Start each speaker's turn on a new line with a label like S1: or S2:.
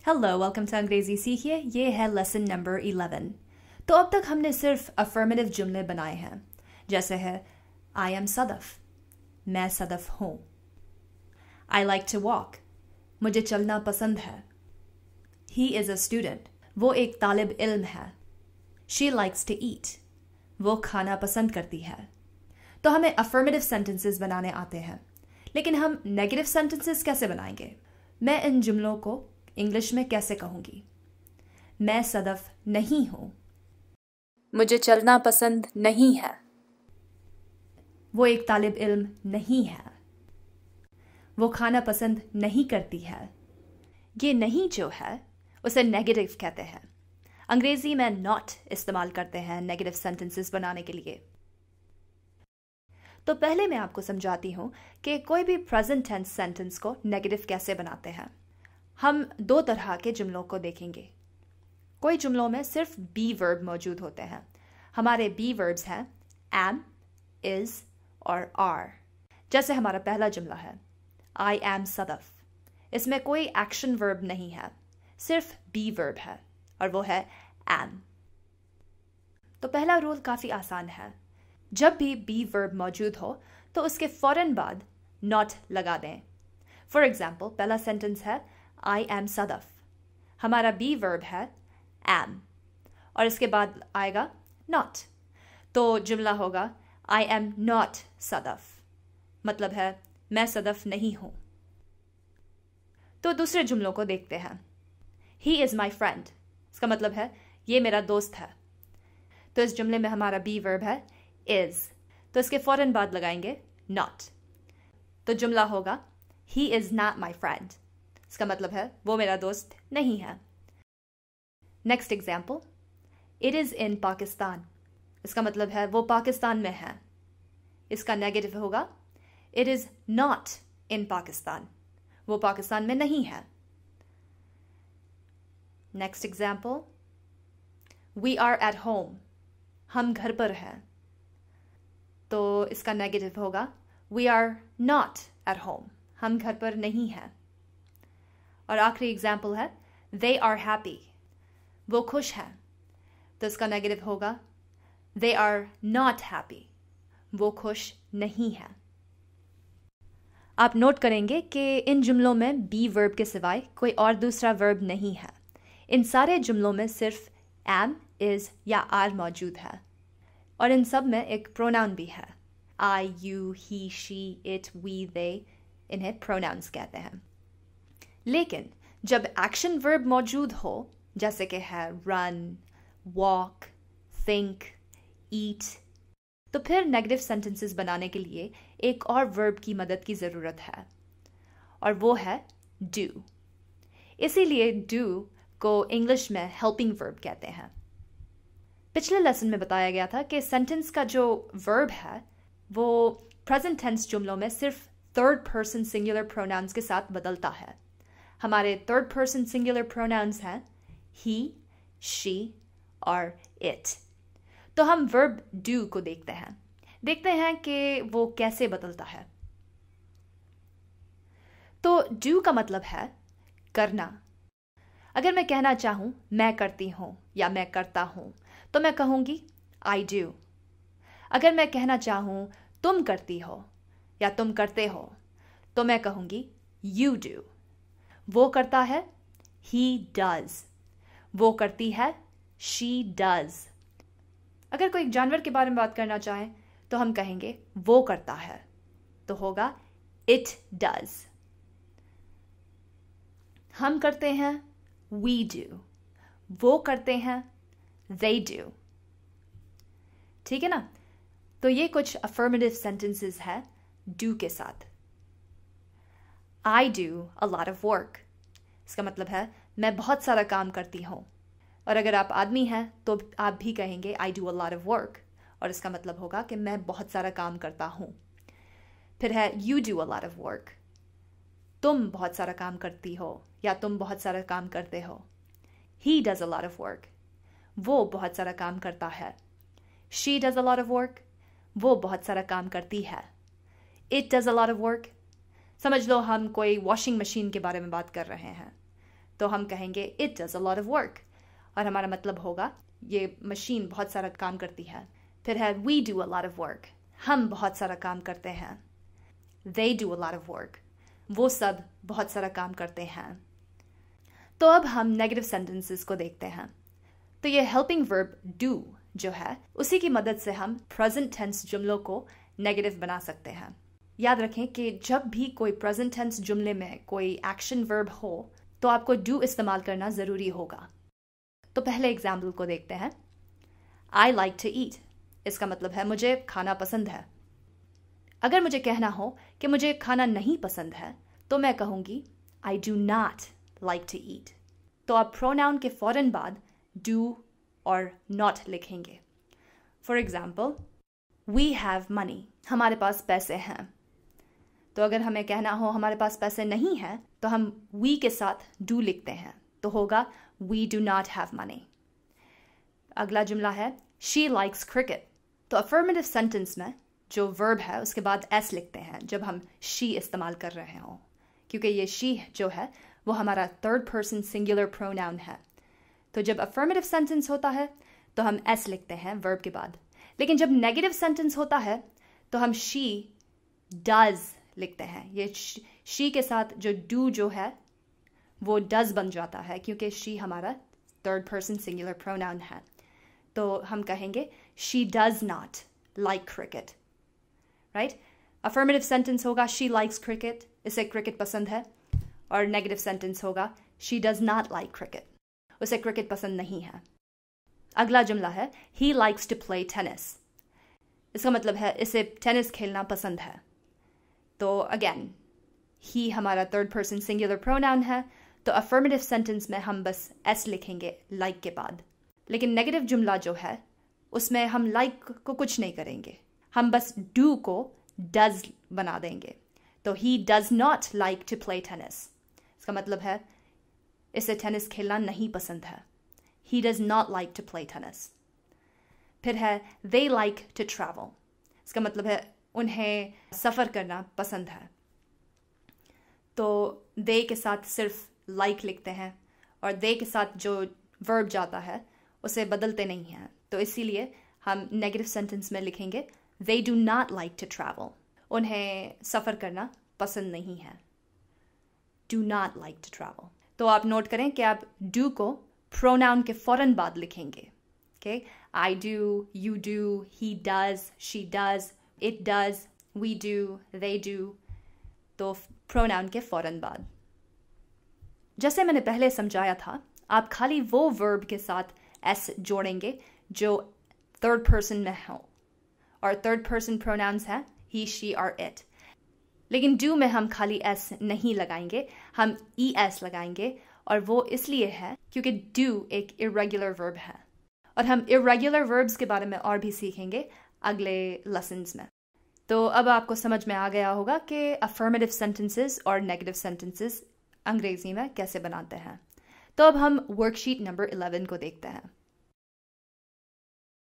S1: Hello, welcome to अंग्रेजी सीखिए। ये है लेसन नंबर 11। तो अब तक हमने सिर्फ अफर्मेटिव जुमले बनाए हैं, जैसे है आई एम सदफ, मैं सदफ हूँ। आई लाइक टू वॉक, मुझे चलना पसंद है। ही इज़ अ स्टूडेंट, वो एक तालिब इल्म है। शी लाइक्स टू ईट, वो खाना पसंद करती है। तो हमें अफर्मेटिव सेंटेंसेस बनाने आते हैं, लेकिन हम नेगेटिव सेंटेंसेस कैसे बनाएंगे? मैं इन जुमलों को इंग्लिश में कैसे कहूंगी? मैं सदफ नहीं हूं,
S2: मुझे चलना पसंद नहीं है,
S1: वो एक तालिब इल्म नहीं है, वो खाना पसंद नहीं करती है। ये नहीं जो है उसे नेगेटिव कहते हैं। अंग्रेजी में नॉट इस्तेमाल करते हैं नेगेटिव सेंटेंसेस बनाने के लिए। तो पहले मैं आपको समझाती हूं कि कोई भी प्रेजेंट टेंस सेंटेंस को नेगेटिव कैसे बनाते हैं। हम दो तरह के जुमलों को देखेंगे। कोई जुमलों में सिर्फ बी वर्ब मौजूद होते हैं। हमारे बी वर्ब्स हैं एम, इज और आर। जैसे हमारा पहला जुमला है आई एम सदफ। इसमें कोई एक्शन वर्ब नहीं है, सिर्फ बी वर्ब है और वो है एम। तो पहला रूल काफ़ी आसान है। जब भी बी वर्ब मौजूद हो तो उसके फौरन बाद नॉट लगा दें। फॉर एग्जाम्पल, पहला सेंटेंस है आई एम सदफ। हमारा बी वर्ब है एम और इसके बाद आएगा नॉट, तो जुमला होगा आई एम नॉट सदफ, मतलब है मैं सदफ नहीं हूं। तो दूसरे जुमलों को देखते हैं। ही इज़ माई फ्रेंड, इसका मतलब है ये मेरा दोस्त है। तो इस जुमले में हमारा बी वर्ब है इज, तो इसके फौरन बाद लगाएंगे नॉट, तो जुमला होगा he is not my friend, इसका मतलब है वो मेरा दोस्त नहीं है। Next example, it is in Pakistan, इसका मतलब है वो पाकिस्तान में है। इसका नेगेटिव होगा it is not in Pakistan, वो पाकिस्तान में नहीं है। Next example, we are at home, हम घर पर हैं। तो इसका नेगेटिव होगा we are not at home, हम घर पर नहीं हैं। और आखिरी एग्जाम्पल है दे आर हैप्पी, वो खुश हैं। तो इसका नेगेटिव होगा दे आर नॉट हैप्पी, वो खुश नहीं है। आप नोट करेंगे कि इन जुमलों में बी वर्ब के सिवाय कोई और दूसरा वर्ब नहीं है। इन सारे जुमलों में सिर्फ एम, इज या आर मौजूद है और इन सब में एक प्रोनाउन भी है। I, you, he, she, it, we, they, इन्हें प्रोनाउंस कहते हैं। लेकिन जब एक्शन वर्ब मौजूद हो, जैसे कि है रन, वॉक, थिंक, ईट, तो फिर नेगेटिव सेंटेंसेस बनाने के लिए एक और वर्ब की मदद की ज़रूरत है और वो है डू। इसीलिए डू को इंग्लिश में हेल्पिंग वर्ब कहते हैं। पिछले लेसन में बताया गया था कि सेंटेंस का जो वर्ब है वो प्रेजेंट टेंस जुमलों में सिर्फ थर्ड पर्सन सिंगुलर प्रोनाउंस के साथ बदलता है। हमारे थर्ड पर्सन सिंगुलर प्रोनाउंस हैं ही, शी और इट। तो हम वर्ब डू को देखते हैं कि वो कैसे बदलता है। तो डू का मतलब है करना। अगर मैं कहना चाहूं मैं करती हूं या मैं करता हूं तो मैं कहूंगी आई डू। अगर मैं कहना चाहूं तुम करती हो या तुम करते हो तो मैं कहूंगी यू डू। वो करता है he does, वो करती है she does। अगर कोई जानवर के बारे में बात करना चाहें तो हम कहेंगे वो करता है, तो होगा it does। हम करते हैं we do, वो करते हैं they do। ठीक है ना? तो ये कुछ अफर्मेटिव सेंटेंसेस है do के साथ। I do a lot of work, इसका मतलब है मैं बहुत सारा काम करती हूँ। और अगर आप आदमी हैं तो आप भी कहेंगे I do a lot of work, और इसका मतलब होगा कि मैं बहुत सारा काम करता हूँ। फिर है you do a lot of work, तुम बहुत सारा काम करती हो या तुम बहुत सारा काम करते हो। He does a lot of work, वो बहुत सारा काम करता है। She does a lot of work, वो बहुत सारा काम करती है। It does a lot of work, समझ लो हम कोई वॉशिंग मशीन के बारे में बात कर रहे हैं तो हम कहेंगे it does a lot of work, और हमारा मतलब होगा ये मशीन बहुत सारा काम करती है। फिर है we do a lot of work, हम बहुत सारा काम करते हैं। They do a lot of work, वो सब बहुत सारा काम करते हैं। तो अब हम नेगेटिव सेंटेंसेस को देखते हैं। तो ये हेल्पिंग वर्ब डू जो है उसी की मदद से हम प्रेजेंट टेंस जुमलों को नेगेटिव बना सकते हैं। याद रखें कि जब भी कोई प्रेजेंट टेंस जुमले में कोई एक्शन वर्ब हो तो आपको डू इस्तेमाल करना ज़रूरी होगा। तो पहले एग्जाम्पल को देखते हैं। आई लाइक टू ईट, इसका मतलब है मुझे खाना पसंद है। अगर मुझे कहना हो कि मुझे खाना नहीं पसंद है तो मैं कहूँगी I do not like to eat. तो आप प्रोनाउन के फौरन बाद डू और नॉट लिखेंगे। For example, we have money, हमारे पास पैसे हैं। तो अगर हमें कहना हो हमारे पास पैसे नहीं हैं तो हम वी के साथ डू लिखते हैं, तो होगा we do not have money. अगला जुमला है शी लाइक्स क्रिकेट। तो अफर्मेटिव सेंटेंस में जो वर्ब है उसके बाद एस लिखते हैं जब हम शी इस्तेमाल कर रहे हों, क्योंकि ये शी जो है वो हमारा थर्ड पर्सन सिंगुलर प्रोनाउन है। तो जब अफर्मेटिव सेंटेंस होता है तो हम एस लिखते हैं वर्ब के बाद, लेकिन जब नेगेटिव सेंटेंस होता है तो हम शी डज लिखते हैं। ये शी के साथ जो डू जो है वो डज बन जाता है क्योंकि शी हमारा थर्ड पर्सन सिंगुलर प्रोनाउन है। तो हम कहेंगे she does not like cricket, right. Affirmative sentence होगा शी लाइक्स क्रिकेट, इसे क्रिकेट पसंद है, और नेगेटिव सेंटेंस होगा she does not like cricket, उसे क्रिकेट पसंद नहीं है। अगला जुमला है he likes to play tennis, इसका मतलब है इसे टेनिस खेलना पसंद है। तो अगेन ही हमारा थर्ड पर्सन सिंगुलर प्रोनाउन है, तो अफर्मेटिव सेंटेंस में हम बस एस लिखेंगे लाइक के बाद। लेकिन नेगेटिव जुमला जो है उसमें हम लाइक को कुछ नहीं करेंगे, हम बस डू को डज बना देंगे। तो he does not like to play tennis, इसका मतलब है इसे टेनिस खेलना नहीं पसंद है। He does not like to play tennis. फिर है they like to travel, इसका मतलब है उन्हें सफ़र करना पसंद है। तो they के साथ सिर्फ like लिखते हैं और they के साथ जो verb जाता है उसे बदलते नहीं हैं, तो इसीलिए हम नेगेटिव सेंटेंस में लिखेंगे they do not like to travel, उन्हें सफ़र करना पसंद नहीं है। do not like to travel। तो आप नोट करें कि आप do को प्रोनाउन के फौरन बाद लिखेंगे। Okay, I do, you do, he does, she does, it does, we do, they do, तो प्रोनाउन के फौरन बाद। जैसे मैंने पहले समझाया था, आप खाली वो वर्ब के साथ एस जोड़ेंगे जो थर्ड पर्सन में हो, और थर्ड पर्सन प्रोनाउंस हैं he, she और it। लेकिन डू में हम खाली एस नहीं लगाएंगे, हम ई एस लगाएंगे, और वो इसलिए है क्योंकि डू एक इरेगुलर वर्ब है, और हम इरेगुलर वर्ब्स के बारे में और भी सीखेंगे अगले लेसन्स में। तो अब आपको समझ में आ गया होगा कि अफर्मेटिव सेंटेंसेस और नेगेटिव सेंटेंसेस अंग्रेजी में कैसे बनाते हैं। तो अब हम वर्कशीट नंबर 11 को देखते हैं।